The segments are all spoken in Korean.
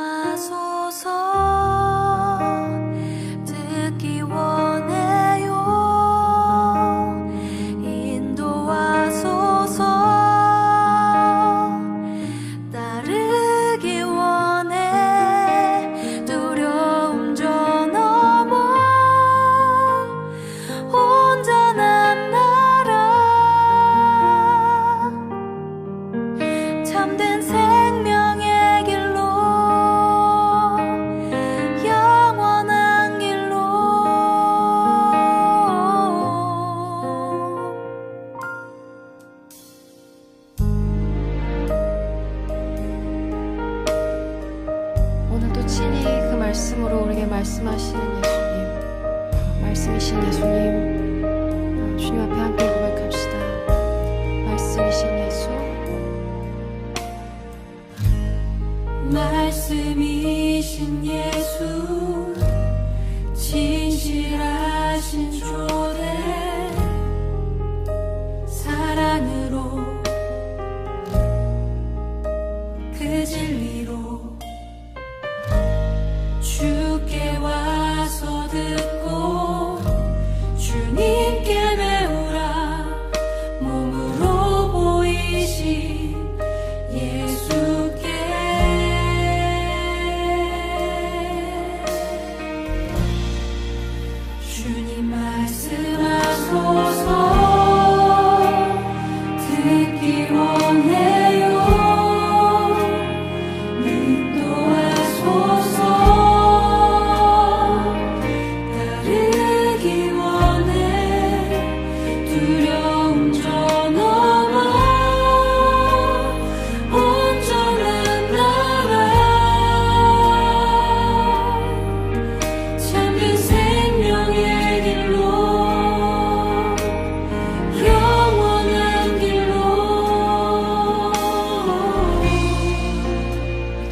인도하소서. 듣기 원해요. 인도하소서. 따르기 원해. 두려움 저 넘어 온전한 나라, 참된 생명의 길로, 영원한 길로. 오늘도 친히 그 말씀으로 우리에게 말씀하시는 예수님, 말씀이신 예수님, 주님 앞에 함께 고백합시다. 말씀이신 예수, 말씀이신 예수, 진실하신 조례, 사랑으로 그 진리로 주께 와서 듣고 주님께 배우라. 몸으로 보이신 예수께. 주님 말씀하소서. 듣기 원해요. 인도하소서. 따르기 원해. 두려움 저 넘어 온전한 나라, 참된 생명의 길로, 영원한 길로.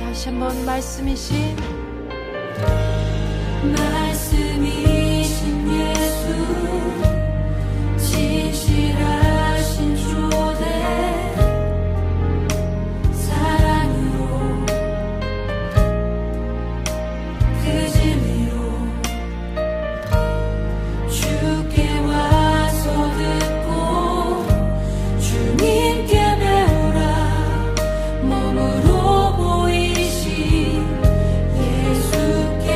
다시 한번 말씀이신 말씀이신 예수, 진실하신 조대, 사랑으로 그 진리로 주께 와서 듣고 주님께 배우라. 몸으로 보이신 예수께.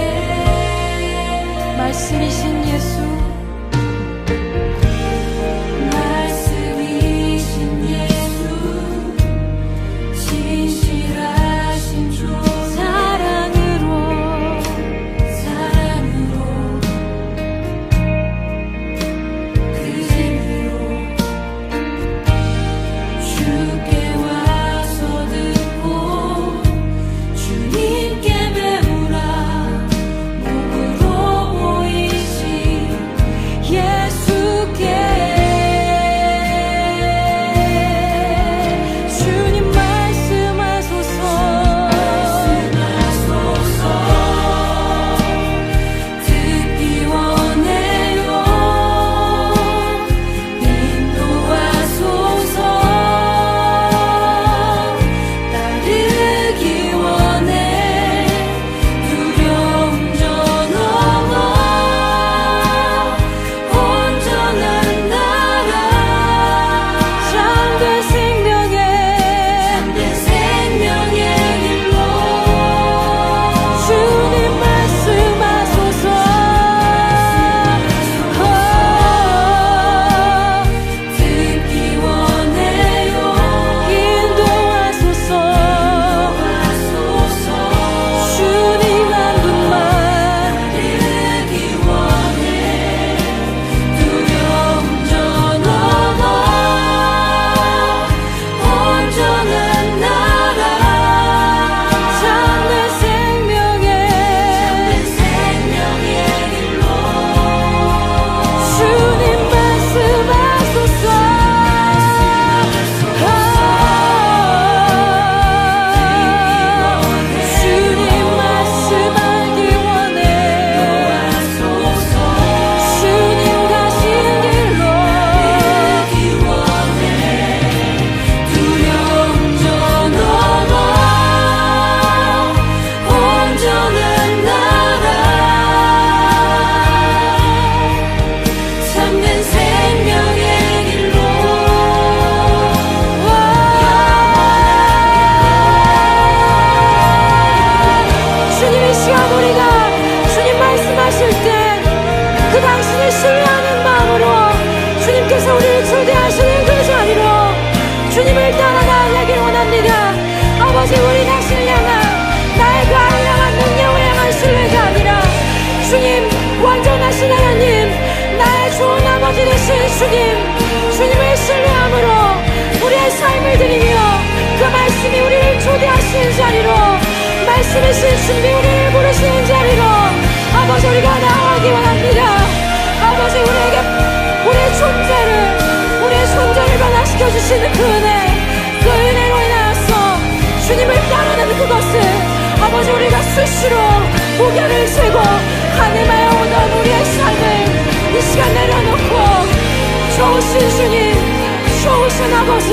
주님께서 우리를 초대하시는 그 자리로 주님을 따라 나아가길 원합니다. 아버지, 우리 자신을 향한 나의 그 알량한 능력을 향한 신뢰가 아니라 주님, 완전하신 하나님, 나의 좋은 아버지 되신 주님을 신뢰함으로 우리의 삶을 드리며 그 말씀이 우리를 초대하시는 자리로, 말씀이신 주님이 우리를 부르시는 자리로 아버지, 우리가 나아가기 원합니다. 아버지, 우리의 존재를 변화시켜 주시는 그 은혜로 인하여서 주님을 따르는 그것을 아버지, 우리가 수시로 무게를 세고 가늠하여 오던 우리의 삶을 이 시간 내려놓고 좋으신 주님, 좋으신 아버지,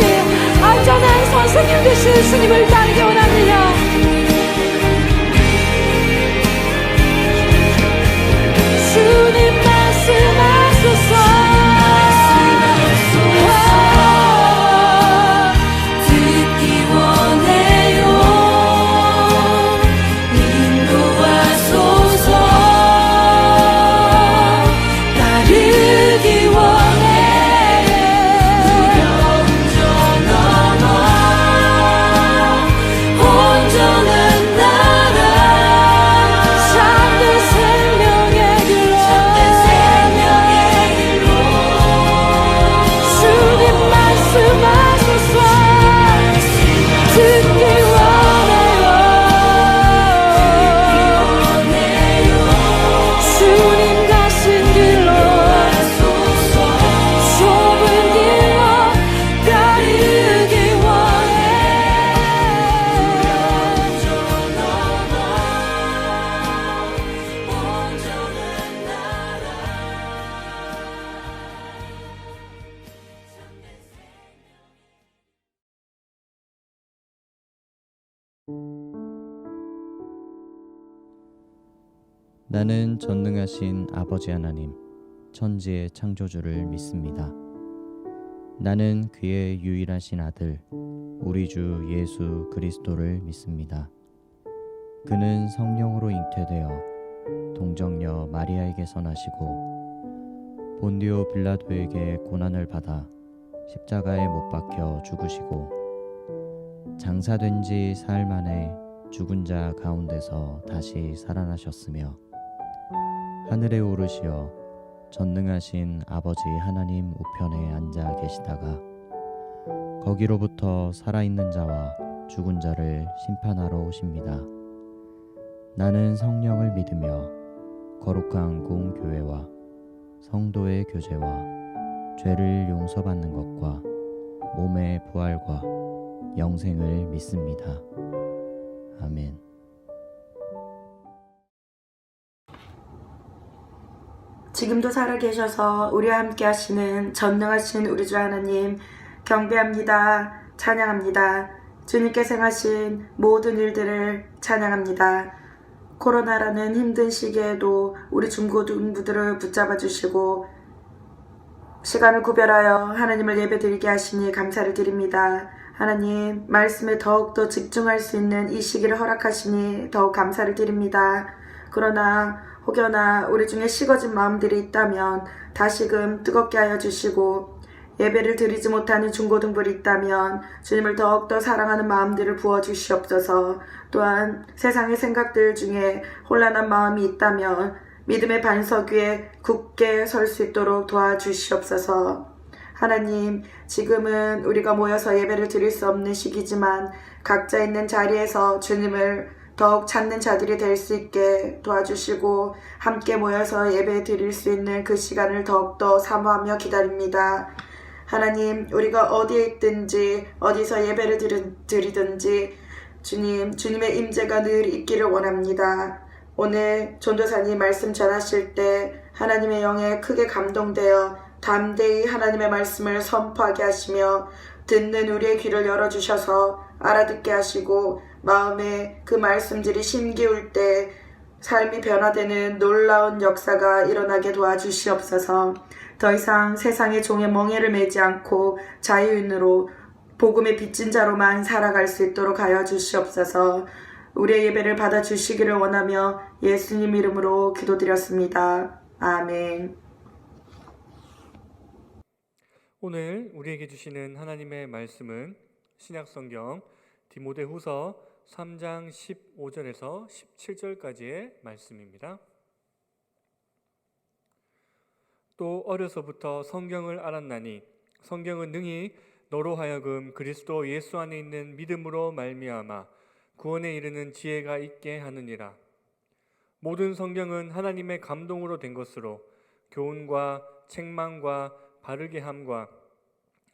안전한 선생님 되신 주님을 따르기 원합니다. 주님 말씀하소서. 나는 전능하신 아버지 하나님, 천지의 창조주를 믿습니다. 나는 그의 유일하신 아들, 우리 주 예수 그리스도를 믿습니다. 그는 성령으로 잉태되어 동정녀 마리아에게서 나시고 본디오 빌라도에게 고난을 받아 십자가에 못 박혀 죽으시고 장사된 지 사흘 만에 죽은 자 가운데서 다시 살아나셨으며 하늘에 오르시어 전능하신 아버지 하나님 우편에 앉아 계시다가 거기로부터 살아있는 자와 죽은 자를 심판하러 오십니다. 나는 성령을 믿으며 거룩한 공교회와 성도의 교제와 죄를 용서받는 것과 몸의 부활과 영생을 믿습니다. 아멘. 지금도 살아계셔서 우리와 함께 하시는 전능하신 우리 주 하나님 경배합니다. 찬양합니다. 주님께서 행하신 모든 일들을 찬양합니다. 코로나라는 힘든 시기에도 우리 중고등부들을 붙잡아 주시고 시간을 구별하여 하나님을 예배드리게 하시니 감사를 드립니다. 하나님, 말씀에 더욱더 집중할 수 있는 이 시기를 허락하시니 더욱 감사를 드립니다. 그러나 혹여나 우리 중에 식어진 마음들이 있다면 다시금 뜨겁게 하여 주시고, 예배를 드리지 못하는 중고등부들이 있다면 주님을 더욱더 사랑하는 마음들을 부어주시옵소서. 또한 세상의 생각들 중에 혼란한 마음이 있다면 믿음의 반석 위에 굳게 설 수 있도록 도와주시옵소서. 하나님, 지금은 우리가 모여서 예배를 드릴 수 없는 시기지만 각자 있는 자리에서 주님을 더욱 찾는 자들이 될 수 있게 도와주시고 함께 모여서 예배 드릴 수 있는 그 시간을 더욱더 사모하며 기다립니다. 하나님, 우리가 어디에 있든지 어디서 예배를 드리든지 주님의 임재가 늘 있기를 원합니다. 오늘 전도사님 말씀 전하실 때 하나님의 영에 크게 감동되어 담대히 하나님의 말씀을 선포하게 하시며 듣는 우리의 귀를 열어주셔서 알아듣게 하시고 마음에 그 말씀들이 심기울 때 삶이 변화되는 놀라운 역사가 일어나게 도와주시옵소서. 더 이상 세상의 종의 멍에를 매지 않고 자유인으로 복음의 빚진 자로만 살아갈 수 있도록 하여 주시옵소서. 우리의 예배를 받아주시기를 원하며 예수님 이름으로 기도드렸습니다. 아멘. 오늘 우리에게 주시는 하나님의 말씀은 신약성경 디모데후서 3장 15절에서 17절까지의 말씀입니다. 또 어려서부터 성경을 알았나니 성경은 능히 너로 하여금 그리스도 예수 안에 있는 믿음으로 말미암아 구원에 이르는 지혜가 있게 하느니라. 모든 성경은 하나님의 감동으로 된 것으로 교훈과 책망과 바르게 함과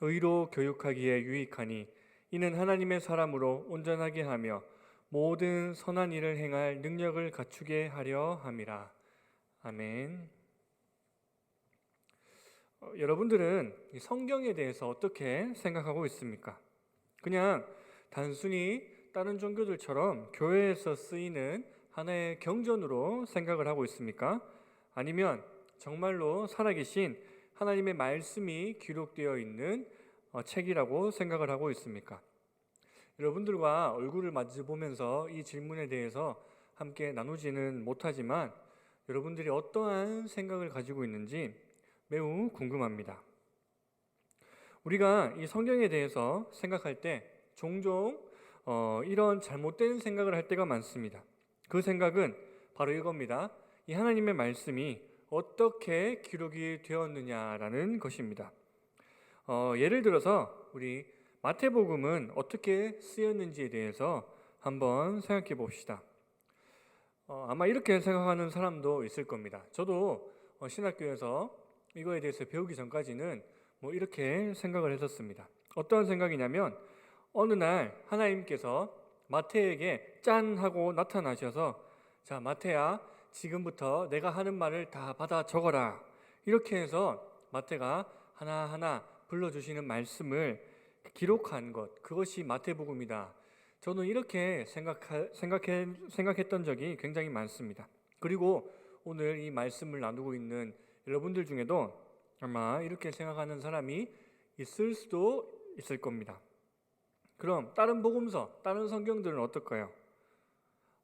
의로 교육하기에 유익하니 이는 하나님의 사람으로 온전하게 하며 모든 선한 일을 행할 능력을 갖추게 하려 함이라. 아멘. 여러분들은 이 성경에 대해서 어떻게 생각하고 있습니까? 그냥 단순히 다른 종교들처럼 교회에서 쓰이는 하나의 경전으로 생각을 하고 있습니까? 아니면 정말로 살아계신 하나님의 말씀이 기록되어 있는 책이라고 생각을 하고 있습니까? 여러분들과 얼굴을 마주 보면서 이 질문에 대해서 함께 나누지는 못하지만 여러분들이 어떠한 생각을 가지고 있는지 매우 궁금합니다. 우리가 이 성경에 대해서 생각할 때 종종 이런 잘못된 생각을 할 때가 많습니다. 그 생각은 바로 이겁니다. 이 하나님의 말씀이 어떻게 기록이 되었느냐라는 것입니다. 예를 들어서 우리 마태복음은 어떻게 쓰였는지에 대해서 한번 생각해 봅시다. 아마 이렇게 생각하는 사람도 있을 겁니다. 저도 신학교에서 이거에 대해서 배우기 전까지는 이렇게 생각을 했었습니다. 어떤 생각이냐면 어느 날 하나님께서 마태에게 짠 하고 나타나셔서 자 마태야 지금부터 내가 하는 말을 다 받아 적어라 이렇게 해서 마태가 하나하나 불러주시는 말씀을 기록한 것 그것이 마태복음이다. 저는 이렇게 생각했던 적이 굉장히 많습니다. 그리고 오늘 이 말씀을 나누고 있는 여러분들 중에도 아마 이렇게 생각하는 사람이 있을 수도 있을 겁니다. 그럼 다른 복음서, 다른 성경들은 어떨까요?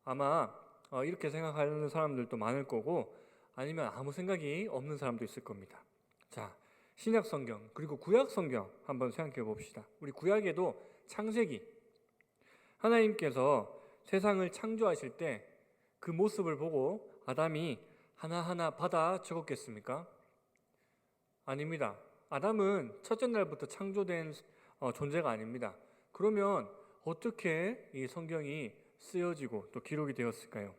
아마 이렇게 생각하는 사람들도 많을 거고 아니면 아무 생각이 없는 사람도 있을 겁니다. 자, 신약 성경 그리고 구약 성경 한번 생각해 봅시다. 우리 구약에도 창세기 하나님께서 세상을 창조하실 때 그 모습을 보고 아담이 하나하나 받아 적었겠습니까? 아닙니다. 아담은 첫째 날부터 창조된 존재가 아닙니다. 그러면 어떻게 이 성경이 쓰여지고 또 기록이 되었을까요?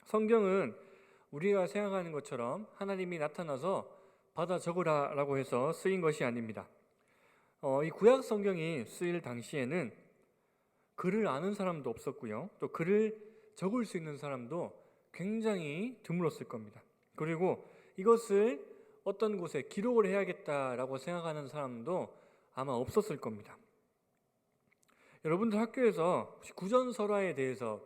성경은 우리가 생각하는 것처럼 하나님이 나타나서 받아 적으라라고 해서 쓰인 것이 아닙니다. 이 구약 성경이 쓰일 당시에는 글을 아는 사람도 없었고요. 또 글을 적을 수 있는 사람도 굉장히 드물었을 겁니다. 그리고 이것을 어떤 곳에 기록을 해야겠다라고 생각하는 사람도 아마 없었을 겁니다. 여러분들 학교에서 혹시 구전설화에 대해서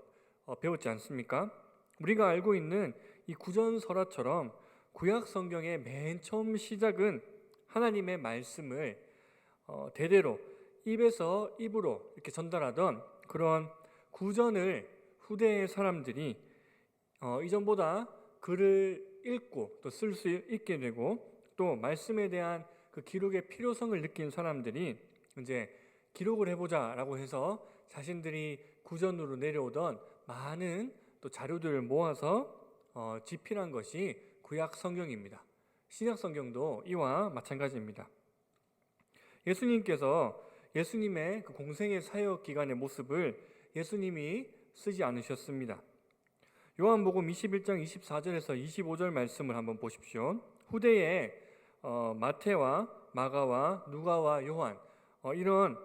배웠지 않습니까? 우리가 알고 있는 이 구전설화처럼 구약 성경의 맨 처음 시작은 하나님의 말씀을 대대로 입에서 입으로 이렇게 전달하던 그런 구전을 후대의 사람들이 이전보다 글을 읽고 또 쓸 수 있게 되고 또 말씀에 대한 그 기록의 필요성을 느낀 사람들이 이제 기록을 해보자라고 해서 자신들이 구전으로 내려오던 많은 또 자료들을 모아서 집필한 것이 구약 성경입니다. 신약 성경도 이와 마찬가지입니다. 예수님께서 예수님의 그 공생의 사역 기간의 모습을 예수님이 쓰지 않으셨습니다. 요한복음 21장 24절에서 25절 말씀을 한번 보십시오. 후대에 마태와 마가와 누가와 요한 이런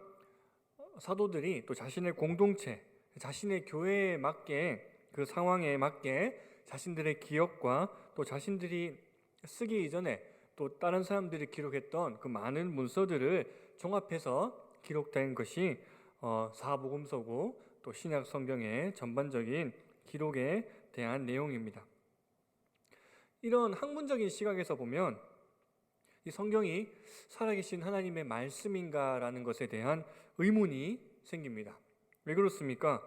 사도들이 또 자신의 공동체, 자신의 교회에 맞게 그 상황에 맞게 자신들의 기억과 또 자신들이 쓰기 이전에 또 다른 사람들이 기록했던 그 많은 문서들을 종합해서 기록된 것이 사복음서고 또 신약 성경의 전반적인 기록에 대한 내용입니다. 이런 학문적인 시각에서 보면 이 성경이 살아계신 하나님의 말씀인가라는 것에 대한 의문이 생깁니다. 왜 그렇습니까?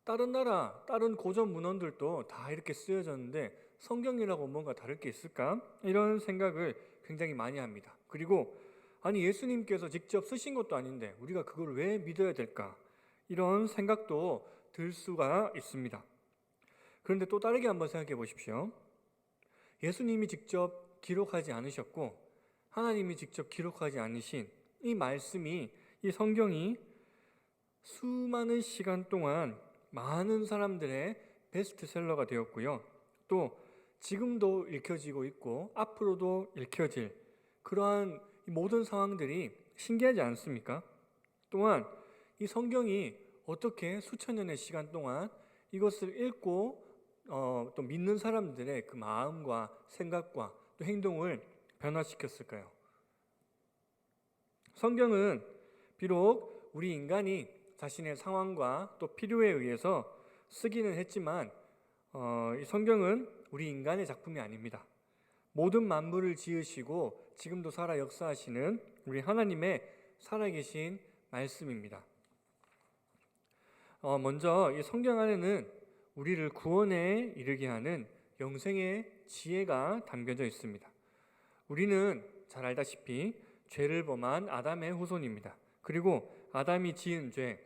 다른 나라, 다른 고전 문헌들도 다 이렇게 쓰여졌는데 성경이라고 뭔가 다를 게 있을까? 이런 생각을 굉장히 많이 합니다. 그리고 아니 예수님께서 직접 쓰신 것도 아닌데 우리가 그걸 왜 믿어야 될까? 이런 생각도 들 수가 있습니다. 그런데 또 다르게 한번 생각해 보십시오. 예수님이 직접 기록하지 않으셨고 하나님이 직접 기록하지 않으신 이 말씀이, 이 성경이 수많은 시간 동안 많은 사람들의 베스트셀러가 되었고요. 또 지금도 읽혀지고 있고 앞으로도 읽혀질 그러한 모든 상황들이 신기하지 않습니까? 또한 이 성경이 어떻게 수천 년의 시간 동안 이것을 읽고 또 믿는 사람들의 그 마음과 생각과 또 행동을 변화시켰을까요? 성경은 비록 우리 인간이 자신의 상황과 또 필요에 의해서 쓰기는 했지만 이 성경은 우리 인간의 작품이 아닙니다. 모든 만물을 지으시고 지금도 살아 역사하시는 우리 하나님의 살아계신 말씀입니다. 먼저 이 성경 안에는 우리를 구원에 이르게 하는 영생의 지혜가 담겨져 있습니다. 우리는 잘 알다시피 죄를 범한 아담의 후손입니다. 그리고 아담이 지은 죄,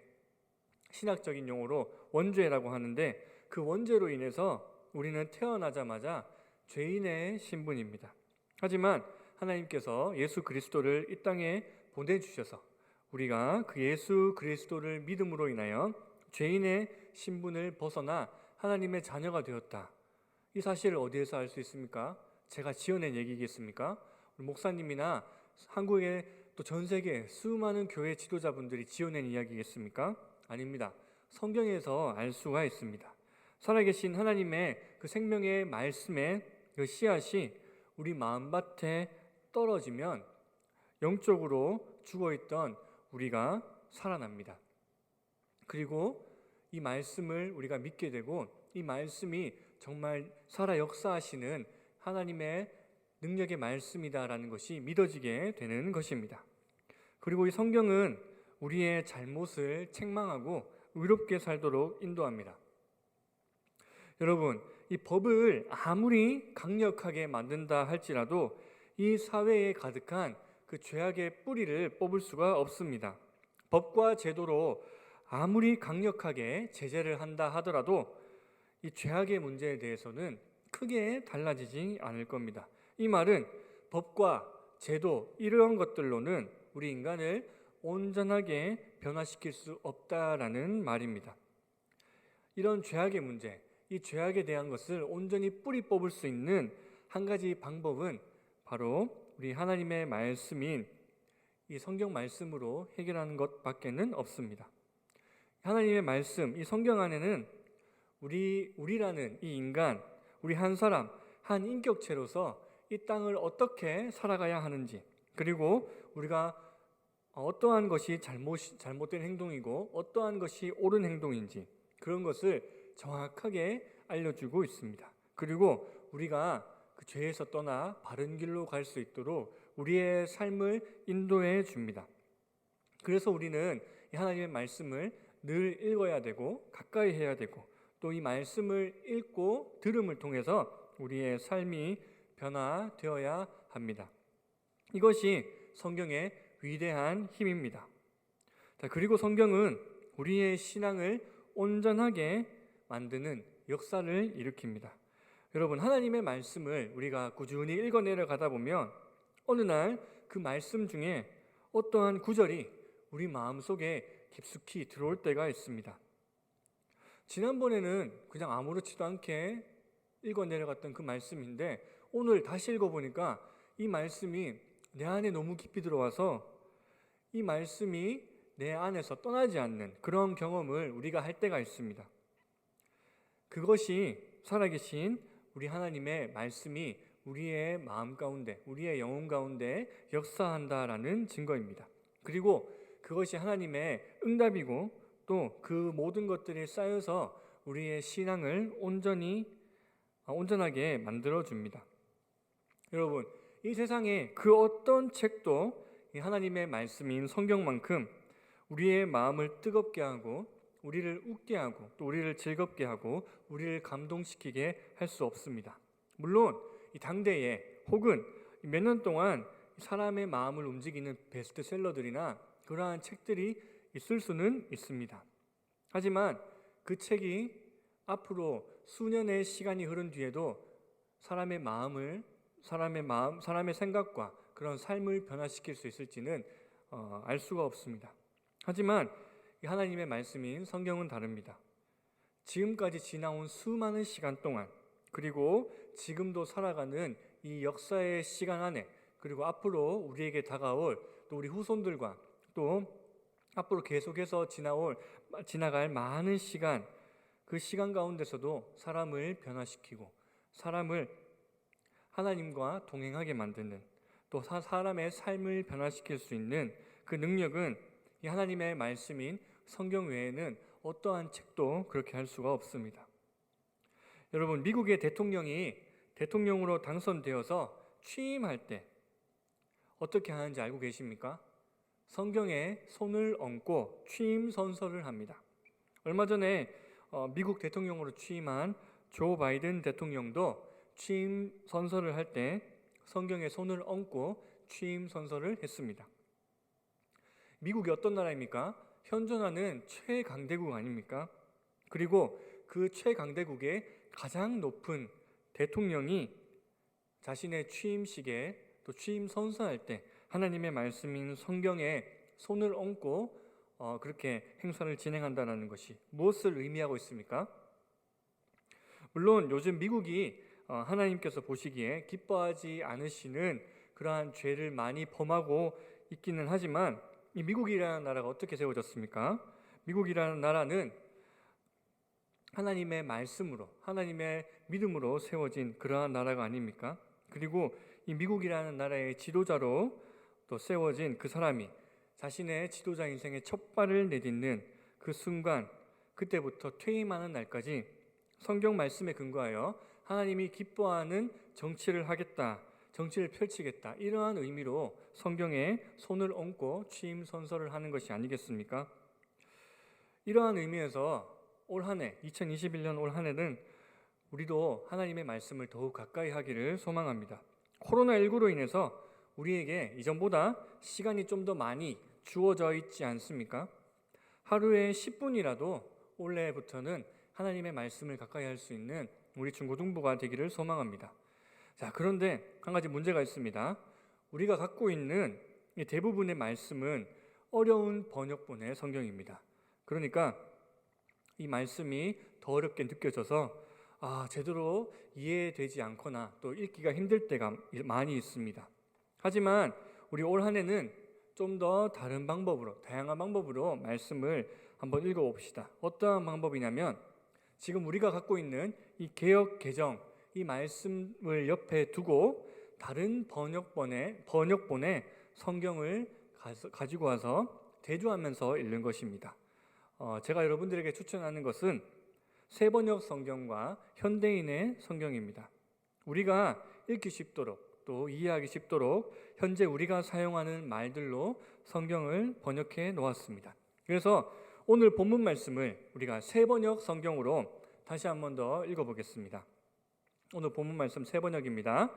신학적인 용어로 원죄라고 하는데 그 원죄로 인해서 우리는 태어나자마자 죄인의 신분입니다. 하지만 하나님께서 예수 그리스도를 이 땅에 보내주셔서 우리가 그 예수 그리스도를 믿음으로 인하여 죄인의 신분을 벗어나 하나님의 자녀가 되었다. 이 사실을 어디에서 알 수 있습니까? 제가 지어낸 얘기겠습니까? 우리 목사님이나 한국의 또 전 세계 수많은 교회 지도자분들이 지어낸 이야기겠습니까? 아닙니다. 성경에서 알 수가 있습니다. 살아계신 하나님의 그 생명의 말씀의 그 씨앗이 우리 마음밭에 떨어지면 영적으로 죽어있던 우리가 살아납니다. 그리고 이 말씀을 우리가 믿게 되고 이 말씀이 정말 살아 역사하시는 하나님의 능력의 말씀이다라는 것이 믿어지게 되는 것입니다. 그리고 이 성경은 우리의 잘못을 책망하고 의롭게 살도록 인도합니다. 여러분, 이 법을 아무리 강력하게 만든다 할지라도 이 사회에 가득한 그 죄악의 뿌리를 뽑을 수가 없습니다. 법과 제도로 아무리 강력하게 제재를 한다 하더라도 이 죄악의 문제에 대해서는 크게 달라지지 않을 겁니다. 이 말은 법과 제도 이러한 것들로는 우리 인간을 온전하게 변화시킬 수 없다라는 말입니다. 이런 죄악의 문제, 이 죄악에 대한 것을 온전히 뿌리 뽑을 수 있는 한 가지 방법은 바로 우리 하나님의 말씀인 이 성경 말씀으로 해결하는 것밖에는 없습니다. 하나님의 말씀, 이 성경 안에는 우리라는 이 인간, 우리 한 사람, 한 인격체로서 이 땅을 어떻게 살아가야 하는지, 그리고 우리가 어떠한 것이 잘못된 행동이고 어떠한 것이 옳은 행동인지 그런 것을 정확하게 알려주고 있습니다. 그리고 우리가 그 죄에서 떠나 바른 길로 갈 수 있도록 우리의 삶을 인도해 줍니다. 그래서 우리는 이 하나님의 말씀을 늘 읽어야 되고 가까이 해야 되고 또 이 말씀을 읽고 들음을 통해서 우리의 삶이 변화되어야 합니다. 이것이 성경의 위대한 힘입니다. 그리고 성경은 우리의 신앙을 온전하게 만드는 역사를 일으킵니다. 여러분, 하나님의 말씀을 우리가 꾸준히 읽어내려 가다 보면 어느 날 그 말씀 중에 어떠한 구절이 우리 마음속에 깊숙이 들어올 때가 있습니다. 지난번에는 그냥 아무렇지도 않게 읽어내려갔던 그 말씀인데 오늘 다시 읽어보니까 이 말씀이 내 안에 너무 깊이 들어와서 이 말씀이 내 안에서 떠나지 않는 그런 경험을 우리가 할 때가 있습니다. 그것이 살아계신 우리 하나님의 말씀이 우리의 마음 가운데, 우리의 영혼 가운데 역사한다라는 증거입니다. 그리고 그것이 하나님의 응답이고 또 그 모든 것들이 쌓여서 우리의 신앙을 온전하게 만들어줍니다. 여러분, 이 세상에 그 어떤 책도 이 하나님의 말씀인 성경만큼 우리의 마음을 뜨겁게 하고 우리를 웃게 하고 또 우리를 즐겁게 하고 우리를 감동시키게 할 수 없습니다. 물론 이 당대에 혹은 몇 년 동안 사람의 마음을 움직이는 베스트셀러들이나 그러한 책들이 있을 수는 있습니다. 하지만 그 책이 앞으로 수년의 시간이 흐른 뒤에도 사람의 생각과 그런 삶을 변화시킬 수 있을지는 알 수가 없습니다. 하지만 하나님의 말씀인 성경은 다릅니다. 지금까지 지나온 수많은 시간 동안, 그리고 지금도 살아가는 이 역사의 시간 안에, 그리고 앞으로 우리에게 다가올 또 우리 후손들과 또 앞으로 계속해서 지나갈 많은 시간, 그 시간 가운데서도 사람을 변화시키고 사람을 하나님과 동행하게 만드는, 또 사람의 삶을 변화시킬 수 있는 그 능력은 이 하나님의 말씀인 성경 외에는 어떠한 책도 그렇게 할 수가 없습니다. 여러분, 미국의 대통령이 대통령으로 당선되어서 취임할 때 어떻게 하는지 알고 계십니까? 성경에 손을 얹고 취임 선서를 합니다. 얼마 전에 미국 대통령으로 취임한 조 바이든 대통령도 취임 선서를 할 때 성경에 손을 얹고 취임 선서를 했습니다. 미국이 어떤 나라입니까? 현존하는 최강대국 아닙니까? 그리고 그 최강대국의 가장 높은 대통령이 자신의 취임식에 또 취임 선서할 때 하나님의 말씀인 성경에 손을 얹고 그렇게 행사를 진행한다는 것이 무엇을 의미하고 있습니까? 물론 요즘 미국이 하나님께서 보시기에 기뻐하지 않으시는 그러한 죄를 많이 범하고 있기는 하지만 이 미국이라는 나라가 어떻게 세워졌습니까? 미국이라는 나라는 하나님의 말씀으로, 하나님의 믿음으로 세워진 그러한 나라가 아닙니까? 그리고 이 미국이라는 나라의 지도자로 또 세워진 그 사람이 자신의 지도자 인생의 첫 발을 내딛는 그 순간, 그때부터 퇴임하는 날까지 성경 말씀에 근거하여 하나님이 기뻐하는 정치를 하겠다, 정치를 펼치겠다, 이러한 의미로 성경에 손을 얹고 취임 선서를 하는 것이 아니겠습니까? 이러한 의미에서 올 한 해, 2021년 올 한 해는 우리도 하나님의 말씀을 더욱 가까이 하기를 소망합니다. 코로나19로 인해서 우리에게 이전보다 시간이 좀 더 많이 주어져 있지 않습니까? 하루에 10분이라도 올해부터는 하나님의 말씀을 가까이 할 수 있는 우리 중고등부가 되기를 소망합니다. 자, 그런데 한 가지 문제가 있습니다. 우리가 갖고 있는 대부분의 말씀은 어려운 번역본의 성경입니다. 그러니까 이 말씀이 더 어렵게 느껴져서 제대로 이해되지 않거나 또 읽기가 힘들 때가 많이 있습니다. 하지만 우리 올 한 해는 좀 더 다른 방법으로, 다양한 방법으로 말씀을 한번 읽어봅시다. 어떠한 방법이냐면 지금 우리가 갖고 있는 이 개역 개정, 이 말씀을 옆에 두고 다른 번역본의 성경을 가지고 와서 대조하면서 읽는 것입니다. 제가 여러분들에게 추천하는 것은 새번역 성경과 현대인의 성경입니다. 우리가 읽기 쉽도록 또 이해하기 쉽도록 현재 우리가 사용하는 말들로 성경을 번역해 놓았습니다. 그래서 오늘 본문 말씀을 우리가 새번역 성경으로 다시 한 번 더 읽어보겠습니다. 오늘 본문 말씀 새번역입니다.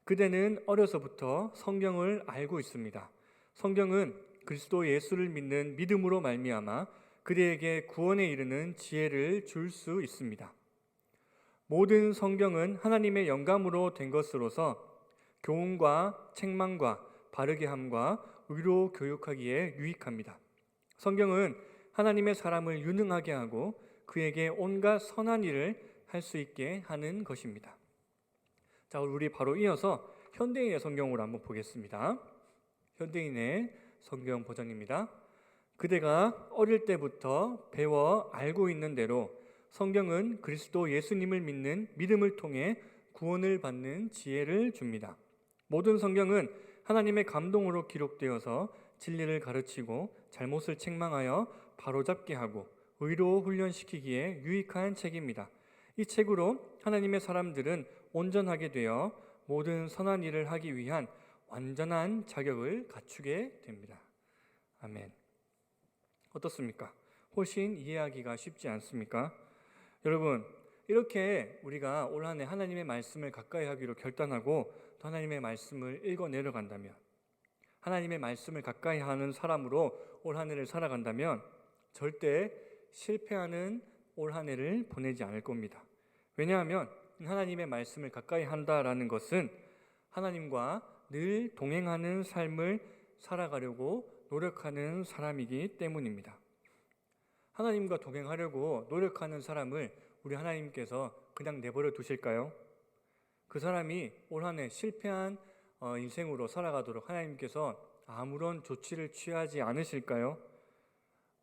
그대는 어려서부터 성경을 알고 있습니다. 성경은 그리스도 예수를 믿는 믿음으로 말미암아 그대에게 구원에 이르는 지혜를 줄 수 있습니다. 모든 성경은 하나님의 영감으로 된 것으로서 교훈과 책망과 바르게 함과 의로 교육하기에 유익합니다. 성경은 하나님의 사람을 유능하게 하고 그에게 온갖 선한 일을 할 수 있게 하는 것입니다. 자, 우리 바로 이어서 현대인의 성경으로 한번 보겠습니다. 현대인의 성경 버전입니다. 그대가 어릴 때부터 배워 알고 있는 대로 성경은 그리스도 예수님을 믿는 믿음을 통해 구원을 받는 지혜를 줍니다. 모든 성경은 하나님의 감동으로 기록되어서 진리를 가르치고 잘못을 책망하여 바로잡게 하고 의로 훈련시키기에 유익한 책입니다. 이 책으로 하나님의 사람들은 온전하게 되어 모든 선한 일을 하기 위한 완전한 자격을 갖추게 됩니다. 아멘. 어떻습니까? 훨씬 이해하기가 쉽지 않습니까? 여러분, 이렇게 우리가 올 한 해 하나님의 말씀을 가까이 하기로 결단하고 또 하나님의 말씀을 읽어 내려간다면, 하나님의 말씀을 가까이 하는 사람으로 올 한 해를 살아간다면 절대 실패하는 올 한 해를 보내지 않을 겁니다. 왜냐하면 하나님의 말씀을 가까이 한다라는 것은 하나님과 늘 동행하는 삶을 살아가려고 노력하는 사람이기 때문입니다. 하나님과 동행하려고 노력하는 사람을 우리 하나님께서 그냥 내버려 두실까요? 그 사람이 올 한 해 실패한 인생으로 살아가도록 하나님께서 아무런 조치를 취하지 않으실까요?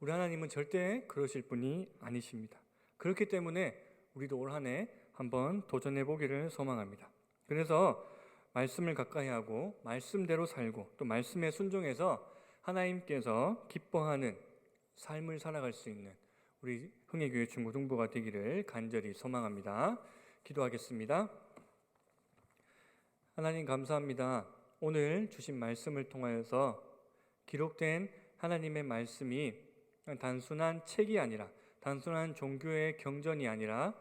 우리 하나님은 절대 그러실 분이 아니십니다. 그렇기 때문에 우리도 올 한 해 한번 도전해 보기를 소망합니다. 그래서 말씀을 가까이 하고 말씀대로 살고 또 말씀에 순종해서 하나님께서 기뻐하는 삶을 살아갈 수 있는 우리 흥해교회 중고등부가 되기를 간절히 소망합니다. 기도하겠습니다. 하나님 감사합니다. 오늘 주신 말씀을 통하여서 기록된 하나님의 말씀이 단순한 책이 아니라 단순한 종교의 경전이 아니라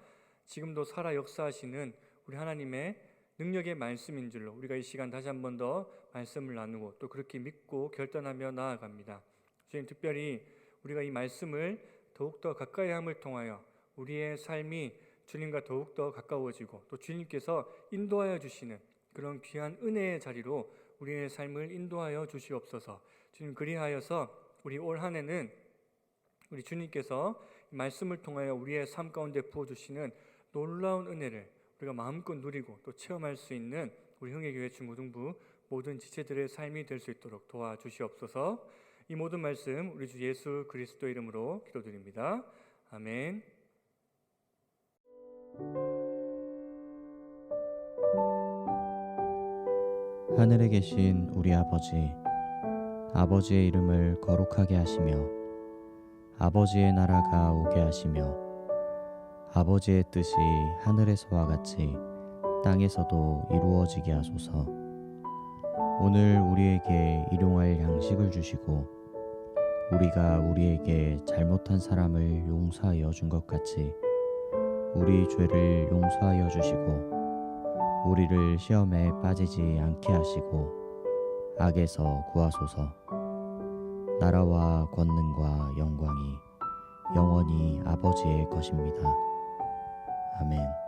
지금도 살아 역사하시는 우리 하나님의 능력의 말씀인 줄로 우리가 이 시간 다시 한 번 더 말씀을 나누고 또 그렇게 믿고 결단하며 나아갑니다. 주님, 특별히 우리가 이 말씀을 더욱더 가까이 함을 통하여 우리의 삶이 주님과 더욱더 가까워지고 또 주님께서 인도하여 주시는 그런 귀한 은혜의 자리로 우리의 삶을 인도하여 주시옵소서. 주님, 그리하여서 우리 올 한 해는 우리 주님께서 말씀을 통하여 우리의 삶 가운데 부어주시는 놀라운 은혜를 우리가 마음껏 누리고 또 체험할 수 있는 우리 흥해교회 중고등부 모든 지체들의 삶이 될 수 있도록 도와주시옵소서. 이 모든 말씀 우리 주 예수 그리스도 이름으로 기도드립니다. 아멘. 하늘에 계신 우리 아버지, 아버지의 이름을 거룩하게 하시며 아버지의 나라가 오게 하시며 아버지의 뜻이 하늘에서와 같이 땅에서도 이루어지게 하소서. 오늘 우리에게 일용할 양식을 주시고 우리가 우리에게 잘못한 사람을 용서하여 준 것 같이 우리 죄를 용서하여 주시고 우리를 시험에 빠지지 않게 하시고 악에서 구하소서. 나라와 권능과 영광이 영원히 아버지의 것입니다. 아멘.